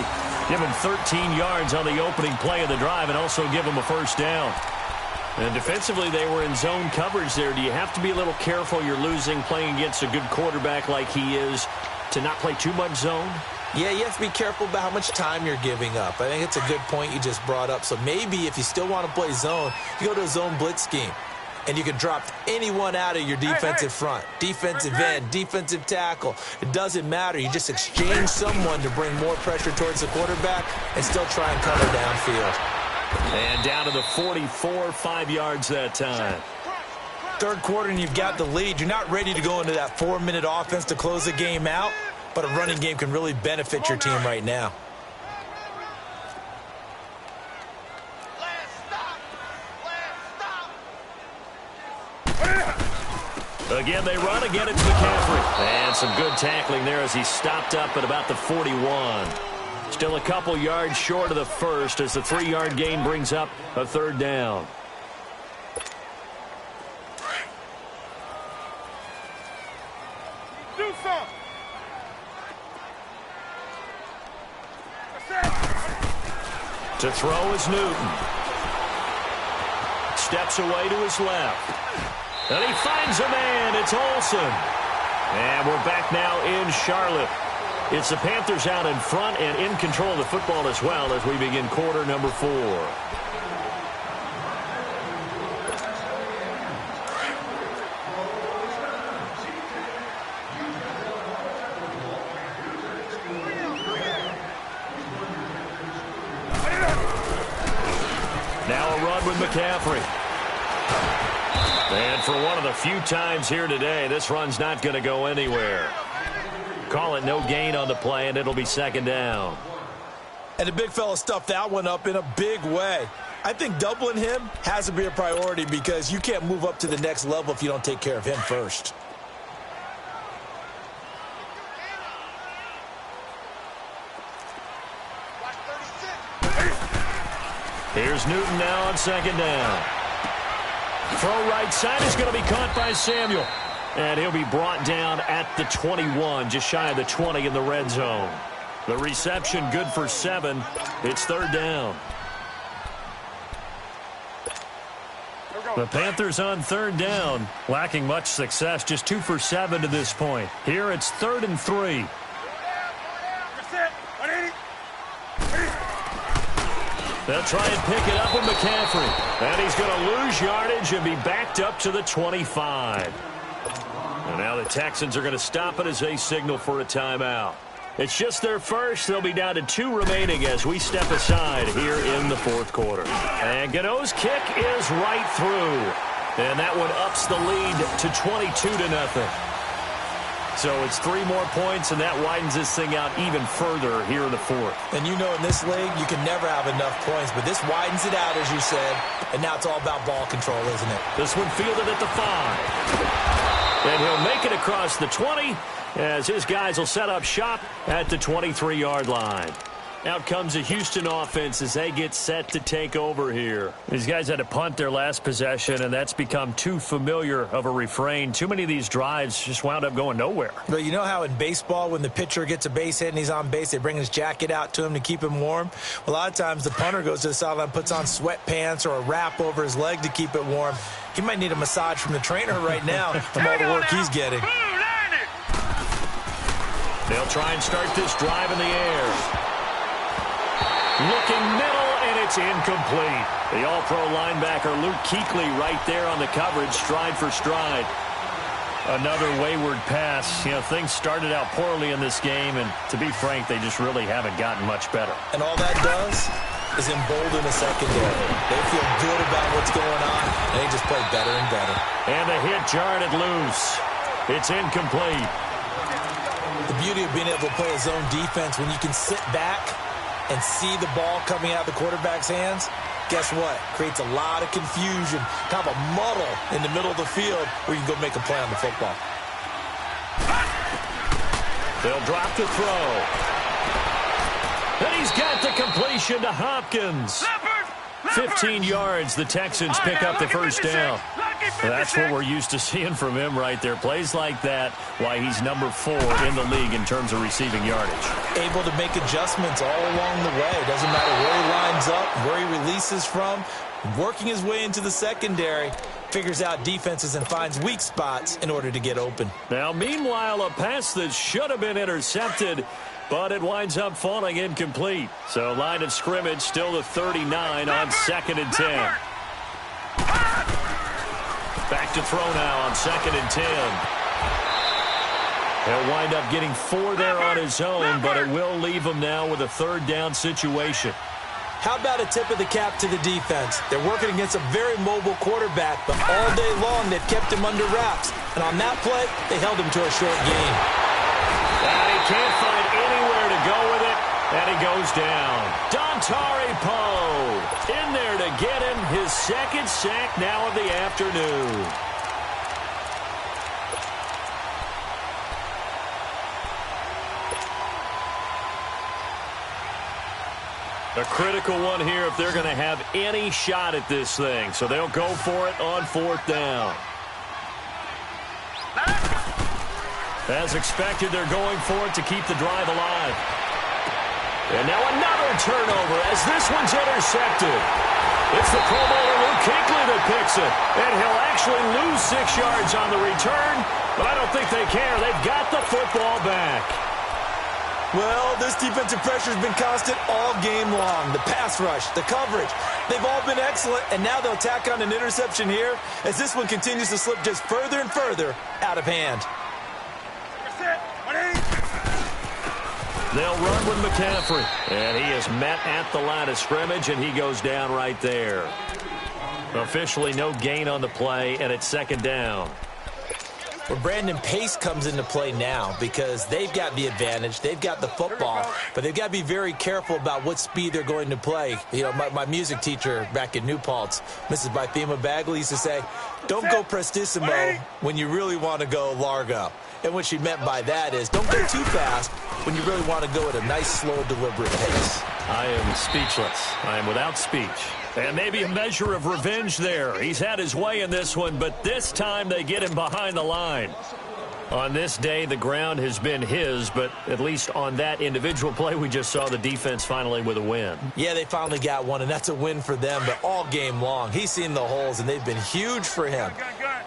Give him 13 yards on the opening play of the drive and also give him a first down. And defensively, they were in zone coverage there. Do you have to be a little careful? You're losing playing against a good quarterback like he is to not play too much zone? Yeah, you have to be careful about how much time you're giving up. I think it's a good point you just brought up. So maybe if you still want to play zone, you go to a zone blitz scheme. and you can drop anyone out of your defensive front. Defensive end, defensive tackle. It doesn't matter. You just exchange someone to bring more pressure towards the quarterback and still try and cover downfield. And down to the 44, 5 yards that time. Third quarter and you've got the lead. You're not ready to go into that 4-minute offense to close the game out, but a running game can really benefit your team right now. Again, they run. Again, it's McCaffrey. And some good tackling there as he stopped up at about the 41. Still a couple yards short of the first as the 3-yard gain brings up a third down. Do something. To throw is Newton. Steps away to his left. And he finds a man. It's Olsen. And we're back now in Charlotte. It's the Panthers out in front and in control of the football as well as we begin quarter number 4. Now a run with McCaffrey. And for one of the few times here today, this run's not going to go anywhere. Call it no gain on the play, and it'll be second down. And the big fella stuffed that one up in a big way. I think doubling him has to be a priority because you can't move up to the next level if you don't take care of him first. Here's Newton now on second down. Throw right side is going to be caught by Samuel. And he'll be brought down at the 21, just shy of the 20 in the red zone. The reception good for 7. It's third down. The Panthers on third down, lacking much success, just 2 for 7 to this point. Here it's 3rd and 3. They'll try and pick it up with McCaffrey. And he's going to lose yardage and be backed up to the 25. And now the Texans are going to stop it as they signal for a timeout. It's just their first. They'll be down to 2 remaining as we step aside here in the fourth quarter. And Gano's kick is right through. And that one ups the lead to 22-0. So it's 3 more points, and that widens this thing out even further here in the fourth. And you know in this league, you can never have enough points, but this widens it out, as you said, and now it's all about ball control, isn't it? This one fielded at the 5. And he'll make it across the 20 as his guys will set up shop at the 23-yard line. Out comes the Houston offense as they get set to take over here. These guys had to punt their last possession, and that's become too familiar of a refrain. Too many of these drives just wound up going nowhere. But you know how in baseball, when the pitcher gets a base hit and he's on base, they bring his jacket out to him to keep him warm? Well, a lot of times the punter goes to the sideline, puts on sweatpants or a wrap over his leg to keep it warm. He might need a massage from the trainer right now from all the work he's getting. They'll try and start this drive in the air. Looking middle, and it's incomplete. The all-pro linebacker Luke Kuechly right there on the coverage, stride for stride. Another wayward pass. You know, things started out poorly in this game, and to be frank, they just really haven't gotten much better. And all that does is embolden the secondary. They feel good about what's going on, and they just play better and better. And the hit jarred it loose. It's incomplete. The beauty of being able to play a zone defense when you can sit back and see the ball coming out of the quarterback's hands, guess what? Creates a lot of confusion, kind of a muddle in the middle of the field where you can go make a play on the football. They'll drop the throw. And he's got the completion to Hopkins. 15 yards, the Texans pick up the first down. That's what we're used to seeing from him right there. Plays like that, why he's number 4 in the league in terms of receiving yardage. Able to make adjustments all along the way. Doesn't matter where he lines up, where he releases from. Working his way into the secondary, figures out defenses and finds weak spots in order to get open. Now, meanwhile, a pass that should have been intercepted, but it winds up falling incomplete. So line of scrimmage still the 39 on 2nd and 10. back to throw now on 2nd and 10. He'll wind up getting 4 there on his own, but it will leave him now with a 3rd down situation. How about a tip of the cap to the defense? They're working against a very mobile quarterback, but all day long they've kept him under wraps. And on that play, they held him to a short gain. And he can't find anywhere to go with it, and he goes down. Dontari Poe in there to get him his 2nd sack now of the afternoon. A critical one here if they're going to have any shot at this thing. So they'll go for it on 4th down. As expected, they're going for it to keep the drive alive. And now another turnover as this one's intercepted. It's the Pro Bowler Luke Kuechly that picks it. And he'll actually lose 6 yards on the return, but I don't think they care. They've got the football back. Well, this defensive pressure has been constant all game long. The pass rush, the coverage, they've all been excellent, and now they'll tack on an interception here as this one continues to slip just further and further out of hand. They'll run with McCaffrey, and he is met at the line of scrimmage, and he goes down right there. Officially no gain on the play, and it's 2nd down. Well, Brandon, pace comes into play now because they've got the advantage. They've got the football, but they've got to be very careful about what speed they're going to play. You know, my music teacher back in New Paltz, Mrs. Bythema Bagley, used to say, don't go prestissimo when you really want to go largo. And what she meant by that is don't go too fast when you really want to go at a nice, slow, deliberate pace. I am speechless. I am without speech. And maybe a measure of revenge there. He's had his way in this one, but this time they get him behind the line. On this day, the ground has been his, but at least on that individual play, we just saw the defense finally with a win. Yeah, they finally got one, and that's a win for them, but all game long, he's seen the holes, and they've been huge for him.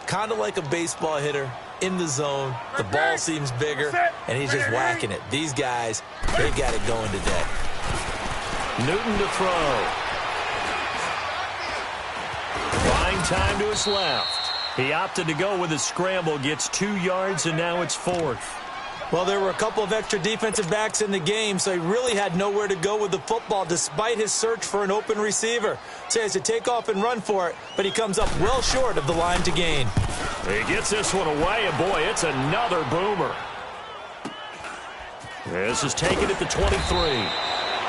Kind of like a baseball hitter in the zone. The ball seems bigger, and he's just whacking it. These guys, they've got it going today. Newton to throw. Buying time to his left. He opted to go with a scramble, gets 2 yards, and now it's 4th. Well, there were a couple of extra defensive backs in the game, so he really had nowhere to go with the football despite his search for an open receiver. So he has to take off and run for it, but he comes up well short of the line to gain. He gets this one away, and boy, it's another boomer. This is taken at the 23.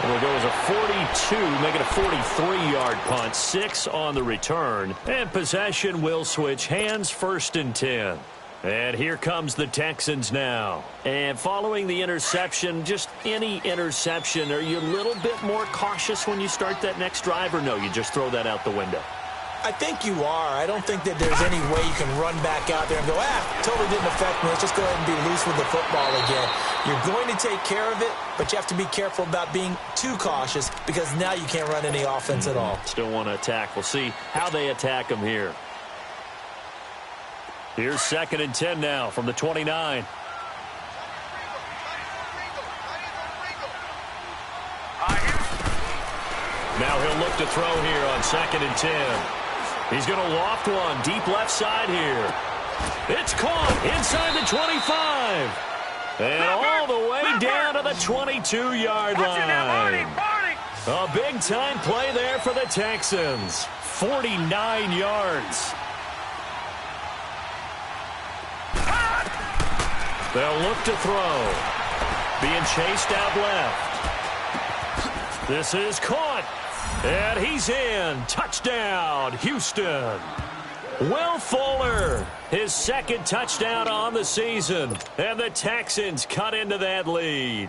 It'll go as a 42, make it a 43-yard punt, 6 on the return. And possession will switch hands, 1st and 10. And here comes the Texans now. And following the interception, just any interception, are you a little bit more cautious when you start that next drive, or no, you just throw that out the window? I think you are. I don't think that there's any way you can run back out there and go, totally didn't affect me. Let's just go ahead and be loose with the football again. You're going to take care of it, but you have to be careful about being too cautious because now you can't run any offense at all. Still want to attack. We'll see how they attack him here. Here's 2nd and 10 now from the 29. Now he'll look to throw here on 2nd and 10. He's going to loft one deep left side here. It's caught inside the 25. And all the way down to the 22-yard line. A big-time play there for the Texans. 49 yards. They'll look to throw. Being chased out left. This is caught. And he's in. Touchdown, Houston. Will Fuller, his 2nd touchdown on the season. And the Texans cut into that lead.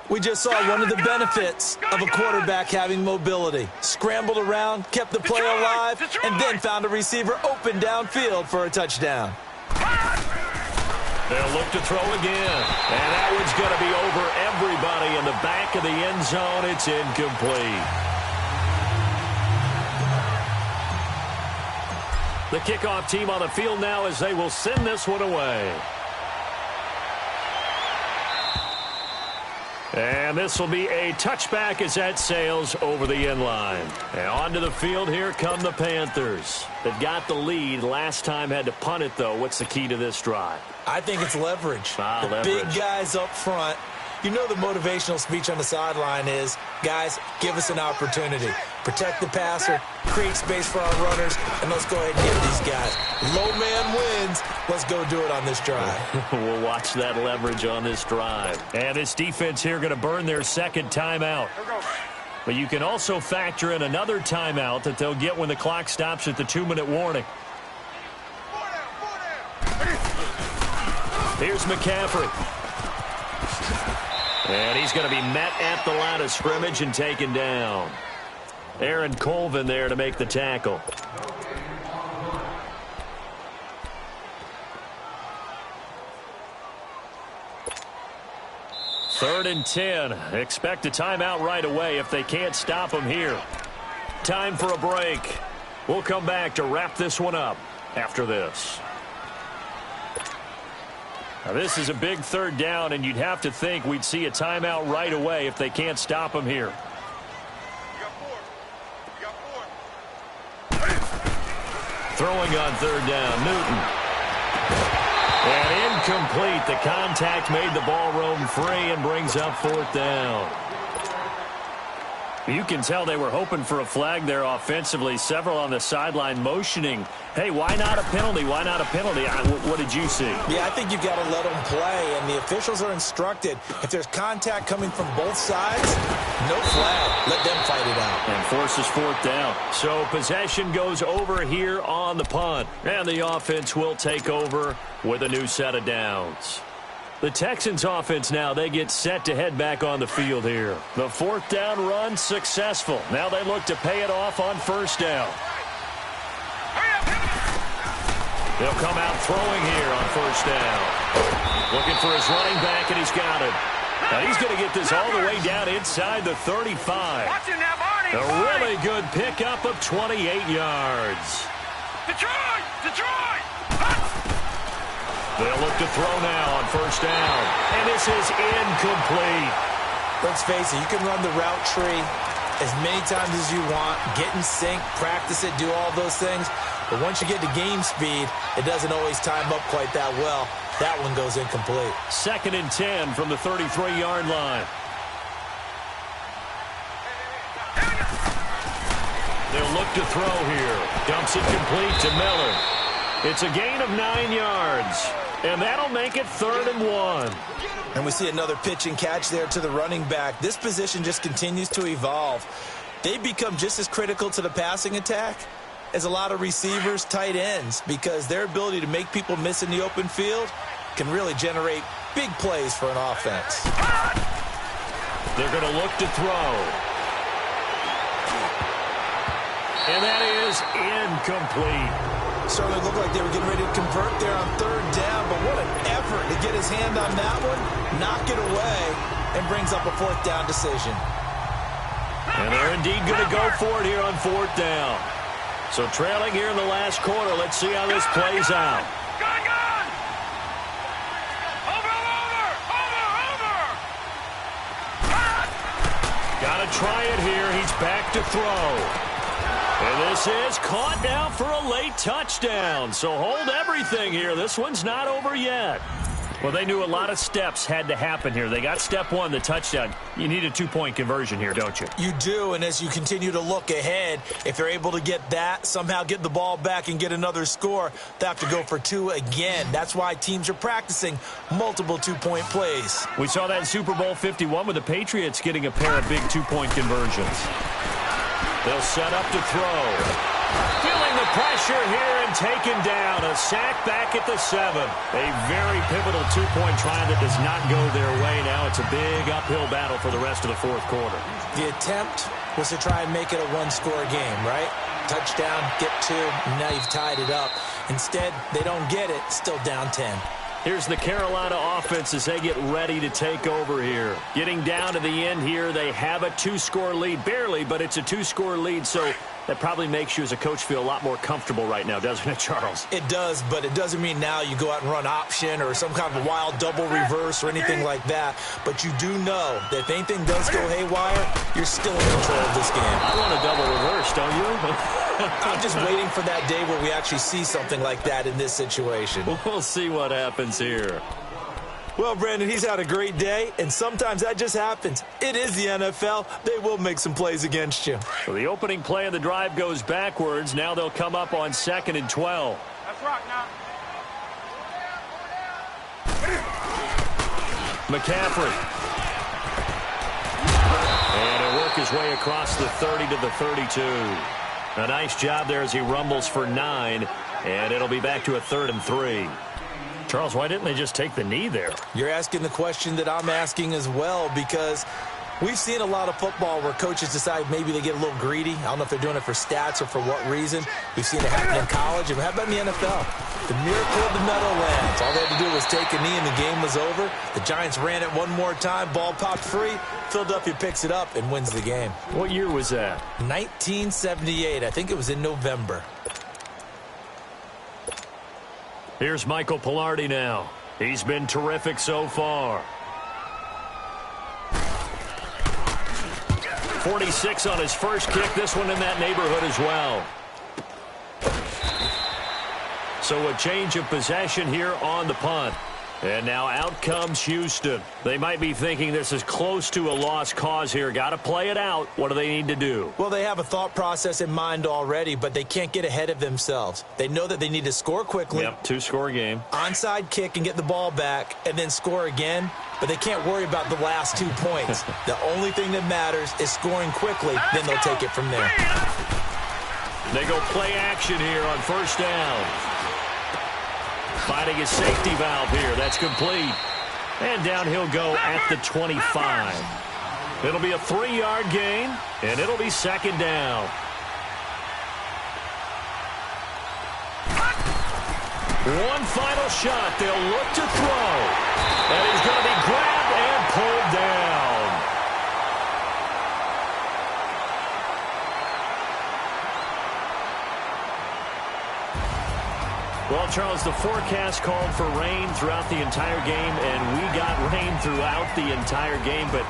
We just saw one of the benefits of a quarterback having mobility. Scrambled around, kept the play alive, and then found a receiver open downfield for a touchdown. They'll look to throw again. And that one's going to be over everybody in the back of the end zone. It's incomplete. The kickoff team on the field now as they will send this one away. And this will be a touchback as that sails over the end line. And onto the field here come the Panthers. They've got the lead. Last time had to punt it, though. What's the key to this drive? I think it's leverage. Leverage. Big guys up front. You know the motivational speech on the sideline is, guys, give us an opportunity. Protect the passer, create space for our runners, and let's go ahead and get these guys. Low man wins. Let's go do it on this drive. We'll watch that leverage on this drive. And this defense here going to burn their second timeout. But you can also factor in another timeout that they'll get when the clock stops at the 2-minute warning. Here's McCaffrey. And he's going to be met at the line of scrimmage and taken down. Aaron Colvin there to make the tackle. Third and 10. Expect a timeout right away if they can't stop them here. Time for a break. We'll come back to wrap this one up after this. Now, this is a big third down, and you'd have to think we'd see a timeout right away if they can't stop them here. Throwing on third down, Newton. And incomplete. The contact made the ball roam free and brings up fourth down. You can tell they were hoping for a flag there offensively. Several on the sideline motioning, hey, why not a penalty? Why not a penalty? What did you see? Yeah, I think you've got to let them play, and the officials are instructed. If there's contact coming from both sides, no flag. Let them fight it out. And forces fourth down. So possession goes over here on the punt. And the offense will take over with a new set of downs. The Texans offense now, they get set to head back on the field here. The fourth down run successful. Now they look to pay it off on first down. They'll come out throwing here on first down. Looking for his running back, and he's got it. Now he's going to get this all the way down inside the 35. A really good pickup of 28 yards. Detroit! They'll look to throw now on first down. And this is incomplete. Let's face it, you can run the route tree as many times as you want, get in sync, practice it, do all those things. But once you get to game speed, it doesn't always time up quite that well. That one goes incomplete. 2nd and 10 from the 33-yard line. They'll look to throw here. Dumps it complete to Miller. It's a gain of 9 yards. And that'll make it 3rd and 1. And we see another pitch and catch there to the running back. This position just continues to evolve. They become just as critical to the passing attack as a lot of receivers, tight ends, because their ability to make people miss in the open field can really generate big plays for an offense. They're going to look to throw. And that is incomplete. Certainly looked like they were getting ready to convert there on third down, but what an effort to get his hand on that one, knock it away, and brings up a fourth down decision. And they're indeed going to go for it here on fourth down. So trailing here in the last quarter, let's see how this plays out. Gun! Over! Got to try it here. He's back to throw. And this is caught now for a late touchdown. So hold everything here. This one's not over yet. Well, they knew a lot of steps had to happen here. They got step one, the touchdown. You need a two-point conversion here, don't you? You do, and as you continue to look ahead, if they're able to get that, somehow get the ball back and get another score, they have to go for two again. That's why teams are practicing multiple two-point plays. We saw that in Super Bowl 51 with the Patriots getting a pair of big two-point conversions. They'll set up to throw. Feeling the pressure here and taken down. A sack back at the 7. A very pivotal two-point try that does not go their way. Now it's a big uphill battle for the rest of the fourth quarter. The attempt was to try and make it a one-score game, right? Touchdown, get two, and now you've tied it up. Instead, they don't get it, still down 10. Here's the Carolina offense as they get ready to take over here. Getting down to the end here, they have a two-score lead. Barely, but it's a two-score lead, so That probably makes you as a coach feel a lot more comfortable right now, doesn't it, Charles? It does, but it doesn't mean now you go out and run option or some kind of a wild double reverse or anything like that. But you do know that if anything does go haywire, you're still in control of this game. I want a double reverse, don't you? I'm just waiting for that day where we actually see something like that in this situation. We'll see what happens here. Well, Brandon, he's had a great day, and sometimes that just happens. It is the NFL. They will make some plays against you. So the opening play of the drive goes backwards. Now they'll come up on 2nd and 12. Let's rock now. McCaffrey. And he'll work his way across the 30 to the 32. A nice job there as he rumbles for 9, and it'll be back to a 3rd and 3. Charles, why didn't they just take the knee there? You're asking the question that I'm asking as well, because we've seen a lot of football where coaches decide maybe they get a little greedy. I don't know if they're doing it for stats or for what reason. We've seen it happen in college. And how about in the NFL? The miracle of the Meadowlands. All they had to do was take a knee and the game was over. The Giants ran it one more time. Ball popped free. Philadelphia picks it up and wins the game. What year was that? 1978. I think it was in November. Here's Michael Pilardi now. He's been terrific so far. 46 on his first kick. This one in that neighborhood as well. So a change of possession here on the punt. And now out comes Houston. They might be thinking this is close to a lost cause here. Got to play it out. What do they need to do? Well, they have a thought process in mind already, but they can't get ahead of themselves. They know that they need to score quickly. Yep, 2-score game. Onside kick and get the ball back and then score again, but they can't worry about the last 2 points. The only thing that matters is scoring quickly, then they'll take it from there. They go play action here on 1st down. Finding his safety valve here. That's complete. And down he'll go at the 25. It'll be a 3-yard gain, and it'll be 2nd down. One final shot. They'll look to throw. And he's going to be grabbed and pulled down. Well, Charles, the forecast called for rain throughout the entire game, and we got rain throughout the entire game. But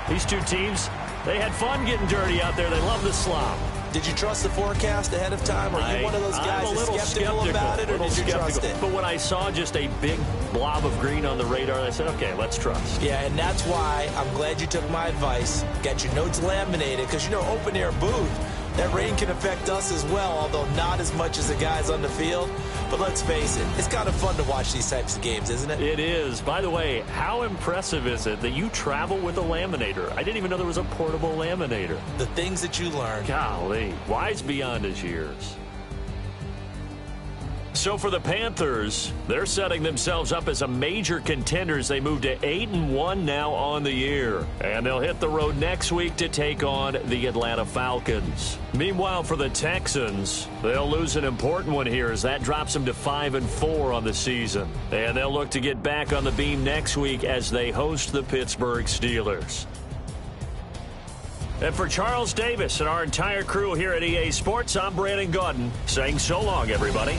these two teams, they had fun getting dirty out there. They love the slop. Did you trust the forecast ahead of time? Or are you one of those guys that's skeptical about it, or did you trust it? But when I saw just a big blob of green on the radar, I said, okay, let's trust. Yeah, and that's why I'm glad you took my advice. Got your notes laminated, because, you know, open-air booth, that rain can affect us as well, although not as much as the guys on the field. But let's face it, it's kind of fun to watch these types of games, isn't it? It is. By the way, how impressive is it that you travel with a laminator? I didn't even know there was a portable laminator. The things that you learn. Golly, wise beyond his years. So for the Panthers, they're setting themselves up as a major contender as they move to 8-1 now on the year. And they'll hit the road next week to take on the Atlanta Falcons. Meanwhile, for the Texans, they'll lose an important one here as that drops them to 5-4 on the season. And they'll look to get back on the beam next week as they host the Pittsburgh Steelers. And for Charles Davis and our entire crew here at EA Sports, I'm Brandon Gaudin saying so long, everybody.